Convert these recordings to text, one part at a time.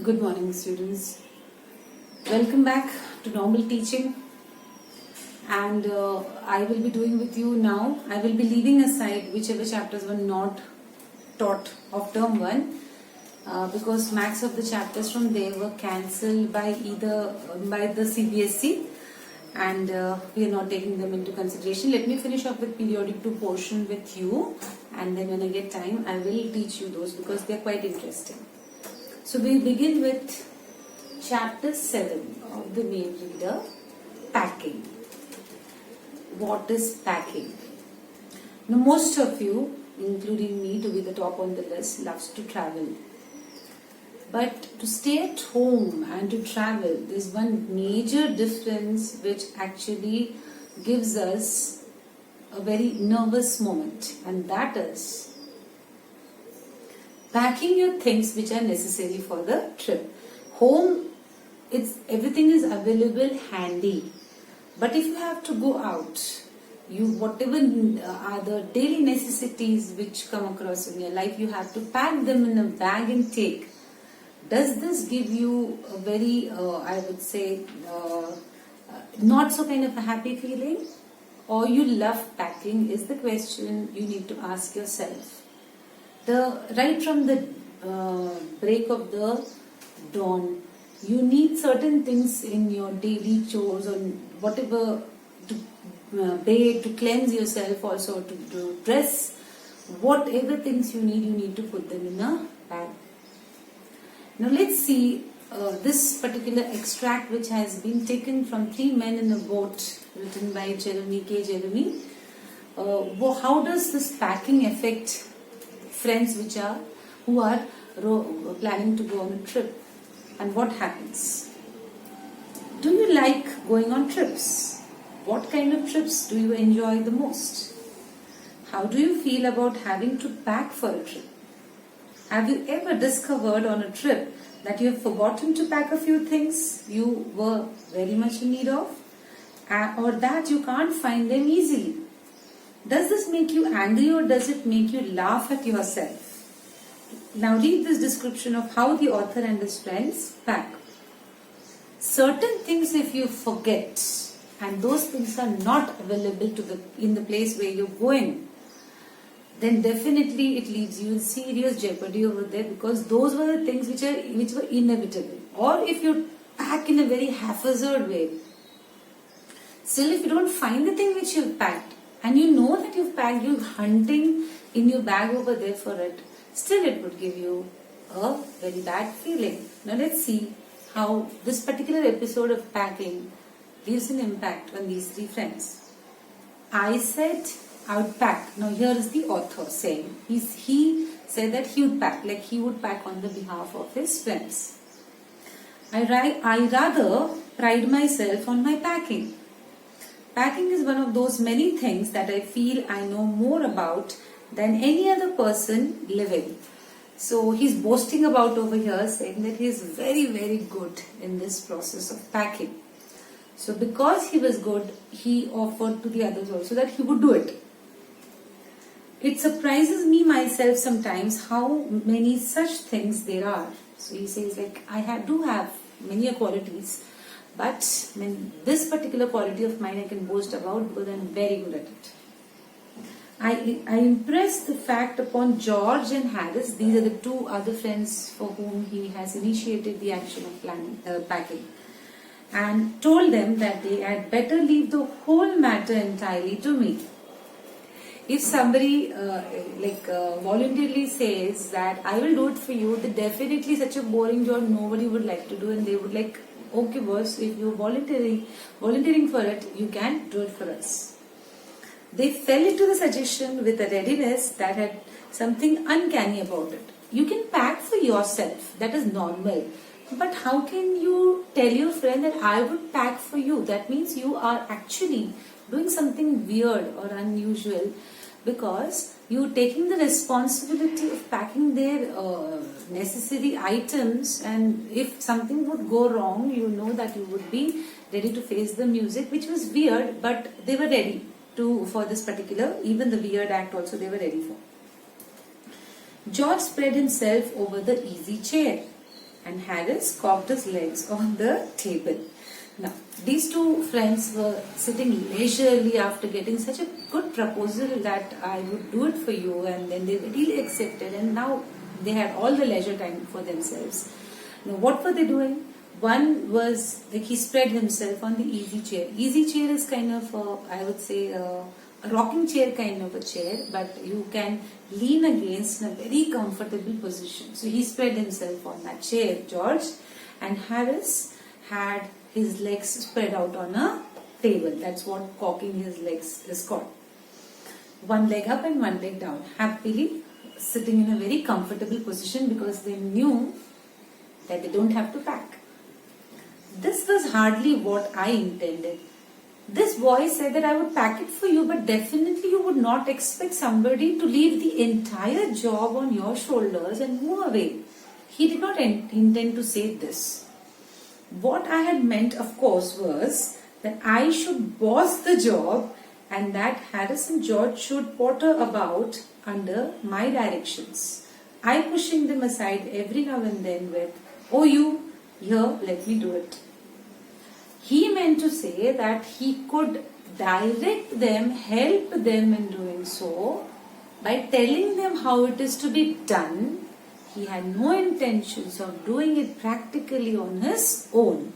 Good morning, students. Welcome back to normal teaching. And I will be doing with you now. I will be leaving aside whichever chapters were not taught of term 1 because max of the chapters from there were cancelled by the CBSE and we are not taking them into consideration. Let me finish up with periodic 2 portion with you, and then when I get time I will teach you those because they are quite interesting. So we begin with chapter 7 of the main reader, packing. What is packing? Now most of you, including me to be the top on the list, loves to travel. But to stay at home and to travel, there's one major difference which actually gives us a very nervous moment, and that is packing your things which are necessary for the trip. Home, everything is available handy. But if you have to go out, whatever are the daily necessities which come across in your life, you have to pack them in a bag and take. Does this give you a very, I would say, not so kind of a happy feeling? Or you love packing is the question you need to ask yourself. Right from the break of the dawn, you need certain things in your daily chores or whatever to bathe, to cleanse yourself, also to dress. Whatever things you need to put them in a bag. Now let's see this particular extract which has been taken from 3 Men in a Boat, written by Jeremy K. Jeremy. How does this packing affect friends who are planning to go on a trip, and what happens? Do you like going on trips? What kind of trips do you enjoy the most? How do you feel about having to pack for a trip? Have you ever discovered on a trip that you have forgotten to pack a few things you were very much in need of, or that you can't find them easily? Does this make you angry or does it make you laugh at yourself? Now read this description of how the author and his friends pack. Certain things if you forget and those things are not available in the place where you're going, then definitely it leaves you in serious jeopardy over there, because those were the things which were inevitable. Or if you pack in a very haphazard way, still if you don't find the thing which you've packed, and you know that you've packed, you're hunting in your bag over there for it, still it would give you a very bad feeling. Now let's see how this particular episode of packing leaves an impact on these 3 friends. I said I would pack. Now here is the author saying, he said that he would pack, like he would pack on the behalf of his friends. I rather pride myself on my packing. Packing is one of those many things that I feel I know more about than any other person living. So he's boasting about over here, saying that he is very, very good in this process of packing. So because he was good, he offered to the others also that he would do it. It surprises me myself sometimes how many such things there are. So he says, like, I do have many qualities, but this particular quality of mine I can boast about because I'm very good at it. I impress the fact upon George and Harris. These are the 2 other friends for whom he has initiated the action of packing, and told them that they had better leave the whole matter entirely to me. If somebody voluntarily says that I will do it for you, then definitely such a boring job nobody would like to do, and they would like, okay boss, if you're volunteering for it, you can do it for us. They fell into the suggestion with a readiness that had something uncanny about it. You can pack for yourself, that is normal. But how can you tell your friend that I would pack for you? That means you are actually doing something weird or unusual, because you're taking the responsibility of packing their necessary items, and if something would go wrong, you know that you would be ready to face the music, which was weird, but they were ready for this particular, even the weird act also they were ready for. George spread himself over the easy chair. and Harris cocked his legs on the table. Now, these two friends were sitting leisurely after getting such a good proposal that I would do it for you, and then they really accepted, and now they had all the leisure time for themselves. Now, what were they doing? One was like he spread himself on the easy chair. Easy chair is kind of, I would say, a rocking chair kind of a chair, but you can lean against in a very comfortable position. So he spread himself on that chair, George, and Harris had his legs spread out on a table. That's what cocking his legs is called. One leg up and one leg down, happily sitting in a very comfortable position because they knew that they don't have to pack. This was hardly what I intended. This boy said that I would pack it for you, but definitely you would not expect somebody to leave the entire job on your shoulders and move away. He did not intend to say this. What I had meant, of course, was that I should boss the job and that Harris and George should potter about under my directions. I pushing them aside every now and then with, "Oh, you, here, let me do it." He meant to say that he could direct them, help them in doing so by telling them how it is to be done. He had no intentions of doing it practically on his own.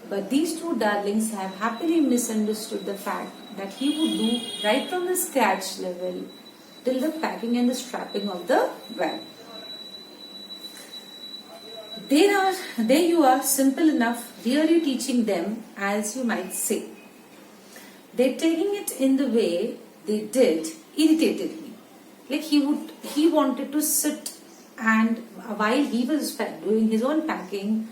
But these two darlings have happily misunderstood the fact that he would do right from the scratch level till the packing and the strapping of the van. There you are, simple enough, really teaching them, as you might say. They're taking it in the way they did, irritated me. Like he wanted to sit and while he was doing his own packing,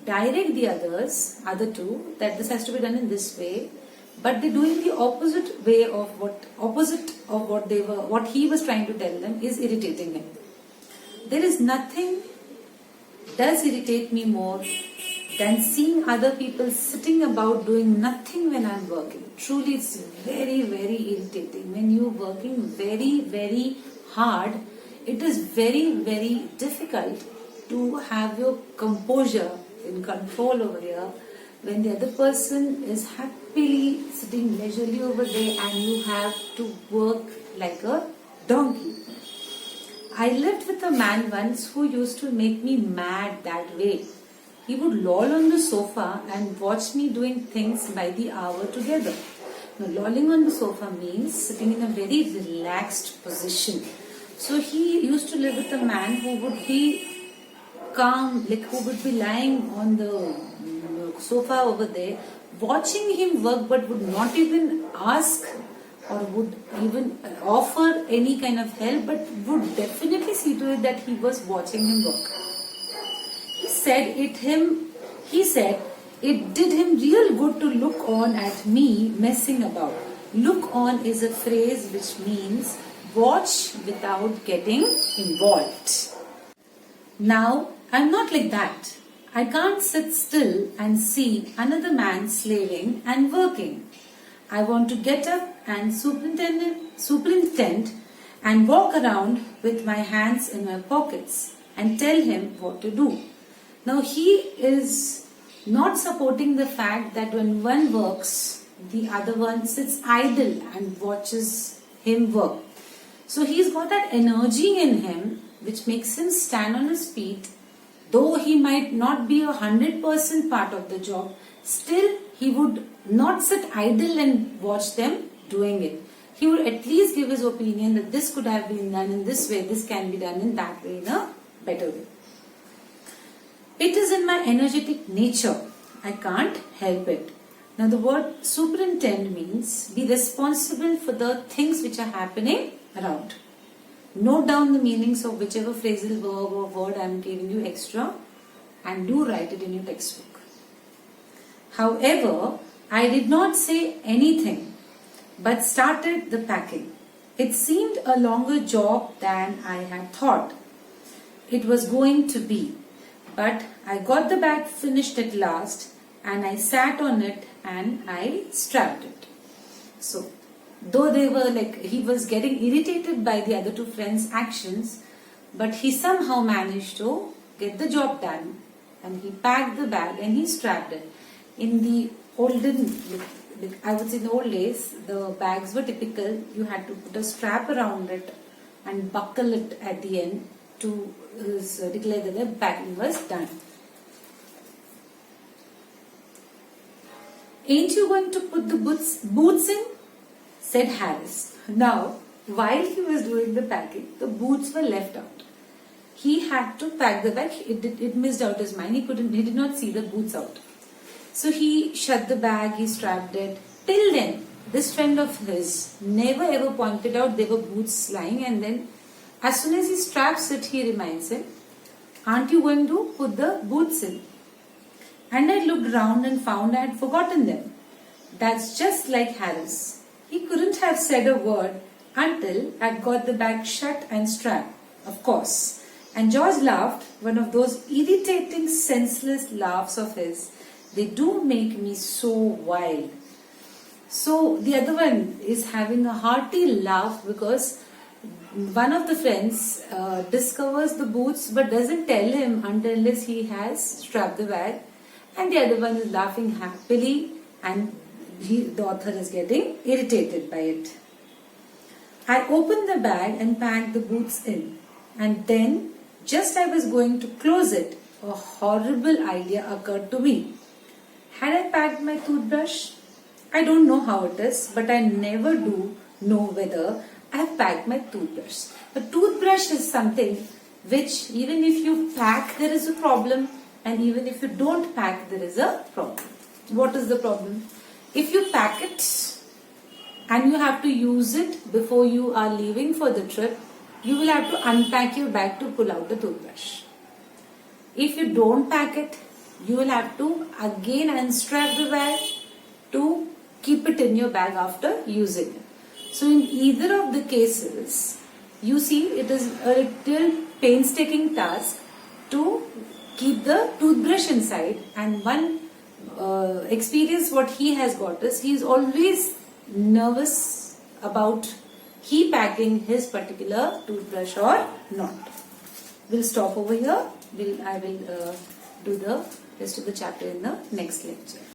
direct the other two, that this has to be done in this way, but they're doing the opposite way of what he was trying to tell them is irritating him. There is nothing does irritate me more than seeing other people sitting about doing nothing when I'm working. Truly, it's very, very irritating. When you're working very, very hard, it is very, very difficult to have your composure in control over here when the other person is happily sitting leisurely over there and you have to work like a donkey. I lived with a man once who used to make me mad that way. He would loll on the sofa and watch me doing things by the hour together. Now, lolling on the sofa means sitting in a very relaxed position. So he used to live with a man who would be calm, like who would be lying on the sofa over there, watching him work, but would not even ask or would even offer any kind of help, but would definitely see to it that he was watching him work. He said it did him real good to look on at me messing about. Look on is a phrase which means watch without getting involved. Now, I'm not like that. I can't sit still and see another man slaving and working. I want to get up and superintend and walk around with my hands in my pockets and tell him what to do. Now he is not supporting the fact that when one works, the other one sits idle and watches him work. So he's got that energy in him which makes him stand on his feet. Though he might not be 100% part of the job, still he would not sit idle and watch them doing it. He would at least give his opinion that this could have been done in this way, this can be done in that way, in a better way. It is in my energetic nature. I can't help it. Now the word superintend means be responsible for the things which are happening around. Note down the meanings of whichever phrasal verb or word I am giving you extra and do write it in your textbook. However, I did not say anything but started the packing. It seemed a longer job than I had thought it was going to be, but I got the bag finished at last and I sat on it and I strapped it. So, though they were he was getting irritated by the other two friends' actions, but he somehow managed to get the job done and he packed the bag and he strapped it. In the olden, I would say in the old days, the bags were typical. You had to put a strap around it and buckle it at the end to declare that the packing was done. Ain't you going to put the boots in? Said Harris. Now, while he was doing the packing, the boots were left out. He had to pack the bag. It missed out his mind. He did not see the boots out. So he shut the bag, he strapped it. Till then, this friend of his never ever pointed out there were boots lying, and then as soon as he straps it, he reminds him, aren't you going to put the boots in? And I looked round and found I had forgotten them. That's just like Harris. He couldn't have said a word until I'd got the bag shut and strapped, of course. And George laughed, one of those irritating, senseless laughs of his. They do make me so wild. So the other one is having a hearty laugh because one of the friends discovers the boots but doesn't tell him unless he has strapped the bag. And the other one is laughing happily, and the author is getting irritated by it. I opened the bag and packed the boots in, and then just I was going to close it, a horrible idea occurred to me. Had I packed my toothbrush? I don't know how it is, but I never do know whether I have packed my toothbrush. A toothbrush is something which even if you pack there is a problem, and even if you don't pack there is a problem. What is the problem? If you pack it and you have to use it before you are leaving for the trip, you will have to unpack your bag to pull out the toothbrush. If you don't pack it, you will have to again unstrap the bag to keep it in your bag after using it. So in either of the cases, you see it is a little painstaking task to keep the toothbrush inside, and one experience what he has got is he is always nervous about he packing his particular toothbrush or not. We'll stop over here. I will do the rest of the chapter in the next lecture.